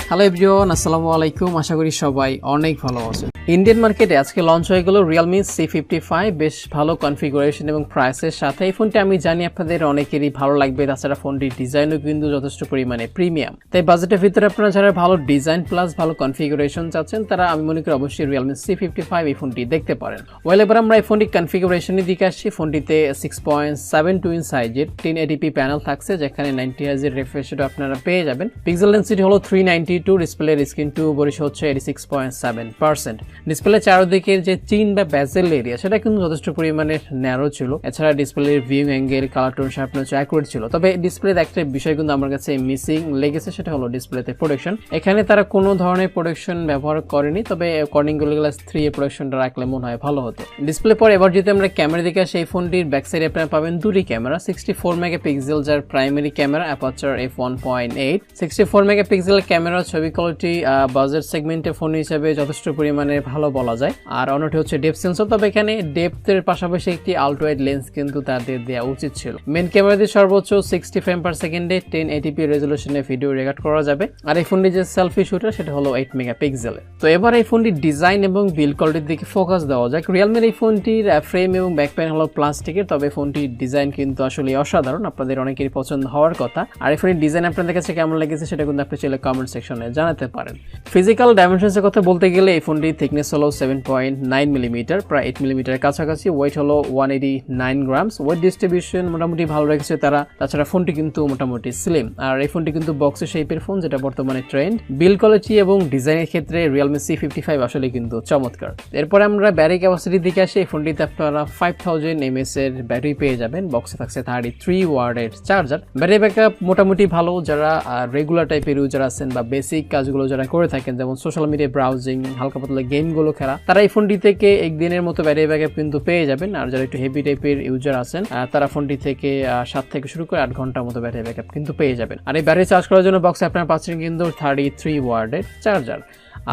Hello everyone, আসসালামু আলাইকুম। আশা করি সবাই অনেক ভালো আছেন। ইন্ডিয়ান মার্কেটে আজকে লঞ্চ হয়ে গেল Realme C55, বেশ ভালো কনফিগারেশন এবং প্রাইসের সাথে। এই ফোনটি আমি জানি আপনাদের অনেকেরই ভালো লাগবে, তাছাড়া ফোনটির ডিজাইনও কিন্তু যথেষ্ট পরিমাণে প্রিমিয়াম। তাই বাজেটের ভিতরে আপনারা যারা ভালো ডিজাইন প্লাস ভালো কনফিগারেশন চাচ্ছেন তারা আমি মনে করি অবশ্যই Realme C55 এই ফোনটি দেখতে পারেন। ওয়েল, এবার আমরা এই ফোনটির কনফিগারেশনের দিকে আসছি। ফোনটিতে 6.72 ইঞ্চ সাইজের 1080p প্যানেল থাকছে, যেখানে 90 Hz এর রিফ্রেশ রেট আপনারা পেয়ে যাবেন। পিক্সেল ডেনসিটি হলো 392, ডিসপ্লের স্ক্রিন টু রেশিও হচ্ছে 86.7%। ডিসপ্লে চারদিকের যে চিন বা বেজেল এরিয়া সেটা কিন্তু যথেষ্ট পরিমাণে ন্যারো ছিল। এছাড়া ডিসপ্লের view angle, colour tone sharpness accurate ছিল। তবে ডিসপ্লেতে একটা বিষয় কিন্তু আমার কাছে মিসিং লেগেছে, সেটা হলো ডিসপ্লেতে প্রোটেকশন। এখানে তারা কোনো ধরনের প্রোটেকশন ব্যবহার করেনি, তবে কর্নিং গোরিলা গ্লাস 3 এর প্রোটেকশনটা রাখলে মনে হয় ভালো হতো। ডিসপ্লে পর এবার যদি আমরা ক্যামেরা দিকে আসি, এই ফোনটির ব্যাক সাইডে আপনারা পাবেন দুটি ক্যামেরা। 64 মেগাপিক্সেল যার primary camera, aperture f1.8। 64 megapixel camera ছবি কোয়ালিটি বাজেট সেগমেন্টে ফোন হিসেবে যথেষ্ট পরিমাণে ভালো বলা যায়। আর অন্যটি হচ্ছে ডেপথ সেন্সর, তবে এখানে ডেপথের পাশাপাশি একটি আল্ট্রা ওয়াইড লেন্স কিন্তু তাদের দেওয়া উচিত ছিল। মেন ক্যামেরা দিয়ে সর্বোচ্চ 60 ফ্রেম পার সেকেন্ডে 1080p রেজলিউশনে ভিডিও রেকর্ড করা যাবে। আর এই ফোনটি যে সেলফি শুটার সেটা হলো 8 মেগাপিক্সেলের। তো এবার এই ফোনটির ডিজাইন এবং বিল্ড কোয়ালিটির দিকে ফোকাস দেওয়া যাক। রিয়েলমির এই ফোনটির ফ্রেম এবং ব্যাক প্যানেল হলো প্লাস্টিকের, তবে ফোনটির ডিজাইন কিন্তু আসলে অসাধারণ, আপনাদের অনেকেরই পছন্দ হওয়ার কথা। আর এই ফোনের ডিজাইন আপনাদের কাছে কেমন লেগেছে সেটা কিন্তু আপনি চাইলে কমেন্ট সেকশনে জানাতে পারেন। ফিজিক্যাল ডাইমেনশনসের কথা বলতে গেলে এই ফোনটির থিকনেস হলো 7.9 মিলিমিটার, প্রায় 8 মিলিমিটারের কাছাকাছি। ওয়েট হলো 189 গ্রামস। ওয়েট ডিস্ট্রিবিউশন মোটামুটি ভালো রেখেছে তারা। তাছাড়া ফোনটি কিন্তু মোটামুটি স্লিম। আর এই ফোনটি কিন্তু বক্সের শেপের ফোন, যেটা বর্তমানে ট্রেন্ড। বিল্ড কোয়ালিটি এবং ডিজাইনের ক্ষেত্রে Realme C55 আসলে কিন্তু চমৎকার। এরপরে আমরা ব্যাটারি ক্যাপাসিটির দিকে আসি। এই ফোনটিতে আপনারা 5000 mAh এর ব্যাটারি পেয়ে যাবেন। বক্সে থাকছে 33 ওয়াটের চার্জার। ব্যাটারি ব্যাকআপ মোটামুটি ভালো। যারা রেগুলার টাইপের ইউজার আছেন বা বেসিক কাজগুলো যারা করে থাকেন, যেমন সোশ্যাল মিডিয়া ব্রাউজিং, হালকা পাতলা গেমগুলো খেলা, তারা এই ফোনটি থেকে একদিনের মতো ব্যাটারি ব্যাকআপ কিন্তু পেয়ে যাবেন। আর যারা একটু হেভি টাইপের ইউজার আছেন তারা ফোনটি থেকে 7 থেকে শুরু করে 8 ঘন্টার মতো ব্যাটারি ব্যাকআপ কিন্তু পেয়ে যাবেন। আর এই ব্যাটারি চার্জ করার জন্য বক্সে আপনারা পাচ্ছেন কিন্তু 33 ওয়াটের চার্জার।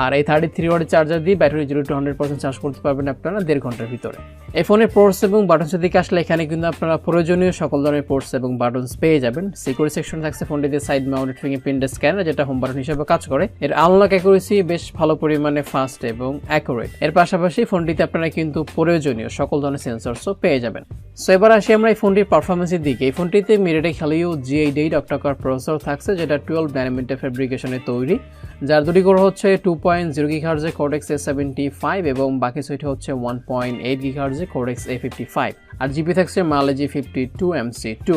আর এই 33 ওয়াটের চার্জার দিয়ে ব্যাটারি 0 to 100% চার্জ করতে পারবেন আপনারা 1.5 ঘন্টার ভিতরে। এই ফোনের পোর্টস এবং বাটনসের দিকে আসলে এখানে কিন্তু আপনারা প্রয়োজনীয় সকল ধরনের পোর্টস এবং বাটনস পেয়ে যাবেন। সিকিউরিটি সেকশন থাকছে ফোনটিতে সাইড মাউন্টেড ফিঙ্গারপ্রিন্ট স্ক্যানার, যেটা হোম বাটন হিসেবে কাজ করে। এর আনলক অ্যাকুরেসি বেশ ভালো পরিমাণে ফাস্ট এবং অ্যাকুরেট। এর পাশাপাশি ফোনটিতে আপনারা কিন্তু প্রয়োজনীয় সকল ধরনের সেন্সরসও পেয়ে যাবেন। সো এবার আসি আমরা এই ফোনটির পারফরমেন্সের দিকে। এই ফোনটিতে MediaTek Helio G88 octa-core processor থাকছে, যেটা 12 ন্যানোমিটার ফ্যাব্রিকেশনে তৈরি, যার দুটি কোর হচ্ছে 2.0 GHz Cortex A75 এবং বাকি ছয়টি হচ্ছে 1.8 GHz Cortex A55। আর জিবি থাকছে Mali G52 MC2।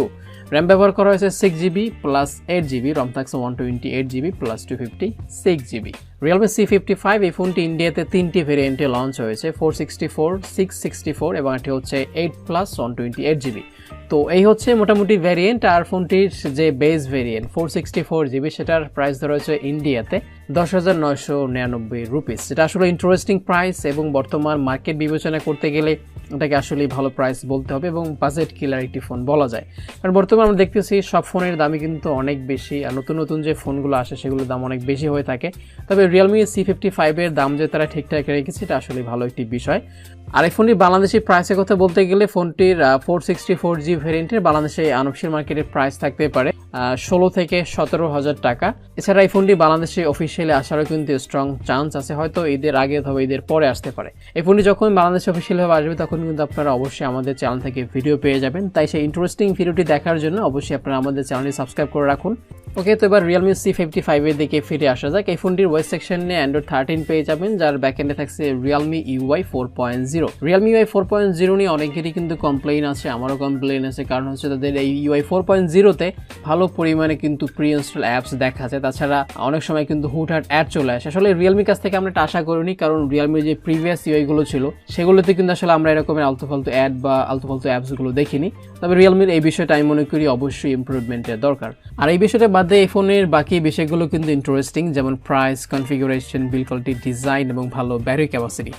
র্যাম ব্যবহার করা হয়েছে 6GB প্লাস 8GB, রম থাকছে 128GB plus 256GB। Realme C55 এই ফোনটি ইন্ডিয়াতে 3টি ভেরিয়েন্টে লঞ্চ হয়েছে, 464, 664 এবং এটি হচ্ছে 8 প্লাস 128GB। তো এই হচ্ছে মোটামুটি ভ্যারিয়েন্ট। আর ফোনটির যে বেস ভেরিয়েন্ট 464GB সেটার প্রাইস ধরা হয়েছে ইন্ডিয়াতে 10,999 রুপিস। এটা আসলে ইন্টারেস্টিং প্রাইস এবং বর্তমান মার্কেট বিবেচনা করতে গেলে এটাকে আসলে ভালো প্রাইস বলতে হবে এবং বাজেট কিলার একটি ফোন বলা যায়। কারণ বর্তমানে আমরা দেখতেছি সব ফোনের দামই কিন্তু অনেক বেশি, আর নতুন নতুন যে ফোনগুলো আসে সেগুলোর দাম অনেক বেশি হয়ে থাকে। তবে Realme C55 এর দাম যে তারা ঠিকঠাক রেখেছে এটা আসলে ভালো একটি বিষয়। আর এই ফোনটির বাংলাদেশি প্রাইসের কথা বলতে গেলে ফোনটির 464G ভেরিয়েন্টের বাংলাদেশে আনঅফিশিয়াল মার্কেটের প্রাইস থাকতে পারে 16 থেকে 17,000 টাকা। এছাড়া এই ফোনটি বাংলাদেশে অফিসিয়ালি আসারও কিন্তু স্ট্রং চান্স আছে, হয়তো ঈদের আগে অথবা ঈদের পরে আসতে পারে। এই ফোনটি যখন বাংলাদেশে অফিসিয়ালভাবে আসবে তখন কিন্তু আপনারা অবশ্যই আমাদের চ্যানেল থেকে ভিডিও পেয়ে যাবেন। তাই সেই ইন্টারেস্টিং ভিডিওটি দেখার জন্য অবশ্যই আপনারা আমাদের চ্যানেলটি সাবস্ক্রাইব করে রাখুন। ওকে, তো এবার Realme C55 এর দিকে ফিরে আসা যাক। এই ফোনটির ওয়েব সেকশনে Android 13 পেয়ে যাবেন, যার ব্যাকএন্ডে থাকছে Realme UI 4.0। Realme UI 4.0 নিয়ে অনেকেরই কিন্তু কমপ্লেইন আছে, আমারও কমপ্লেইন আছে, কারণ হচ্ছে তাদের এই UI 4.0-তে ভালো পরিমাণে কিন্তু প্রি ইনস্টল অ্যাপস দেখা যায়। তাছাড়া অনেক সময় কিন্তু হুটহাট অ্যাড চলে আসে। আসলে Realme কাছ থেকে আমরা এটা আশা করিনি, কারণ Realme যে প্রিভিয়াস UI গুলো ছিল সেগুলোতে কিন্তু আসলে আমরা এরকমের আলতু-ফালতু অ্যাড বা আলতু-ফালতু অ্যাপসগুলো দেখিনি। তবে Realme এই বিষয়টা আমি মনে করি অবশ্যই ইমপ্রুভমেন্টের দরকার। আর এই বিষয়টা বাদে এই ফোনের বাকি বিষয়গুলো কিন্তু ইন্টারেস্টিং, যেমন price, configuration, build quality, design এবং ভালো ব্যাটারি ক্যাপাসিটি।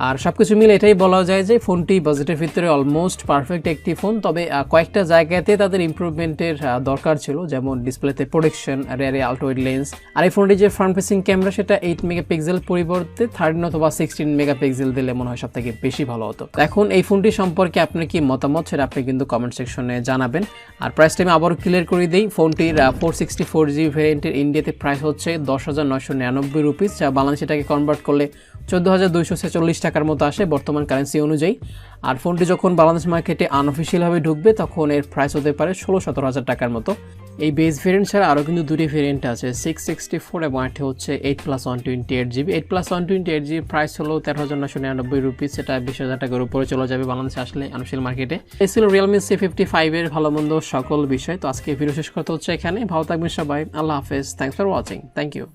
আর সবকিছু মিলে এটাই বলা যায় যে ফোনটি বাজেটের ভিতরে অলমোস্ট পারফেক্ট একটি ফোন, তবে কয়েকটা জায়গাতে তাদের ইমপ্রুভমেন্টের দরকার ছিল, যেমন ডিসপ্লেতে প্রোটেকশন, রেয়ারে আল্ট্রাওয়াইড লেন্স, আর এই ফোনটি যে ফ্রন্ট ফেসিং ক্যামেরা সেটা 8 মেগাপিক্সেল পরিবর্তে 13 অথবা 16 মেগাপিক্সেল দিলে মনে হয় সব থেকে বেশি ভালো হতো। এখন এই ফোনটি সম্পর্কে আপনার কি মতামত সেটা আপনি কিন্তু কমেন্ট সেকশনে জানাবেন। আর প্রাইসটা আমি আবারও ক্লিয়ার করে দিই, ফোনটির 464GB ভ্যারিয়েন্টের ইন্ডিয়াতে প্রাইস হচ্ছে 10,999 রুপিস, যা বাংলাদেশটাকে কনভার্ট করলে 14,246 টাকার মতো আসে বর্তমান কারেন্সি অনুযায়ী। আর ফোনটি যখন বাংলাদেশ মার্কেটে আনঅফিসিয়ালভাবে ঢুকবে তখন এর প্রাইস হতে পারে 16-17 হাজার টাকার মতো। এই বেস ভেরিয়েন্ট ছাড়া আরও কিন্তু দুটি ভেরিয়েন্ট আছে, 664 এবং একটা হচ্ছে 8+128GB। 8+128GB প্রাইস হলো 13,999 রুপিস, সেটা 20,000 টাকার উপরে চলে যাবে বাংলাদেশে আসলে আনঅফিসিয়াল মার্কেটে। এই ছিল Realme C55 এর ভালো মন্দ সকল বিষয়। তো আজকে ভিডিও শেষ করতে হচ্ছে এখানে। ভালো থাকবেন সবাই, আল্লাহ হাফেজ, thanks for watching, thank you.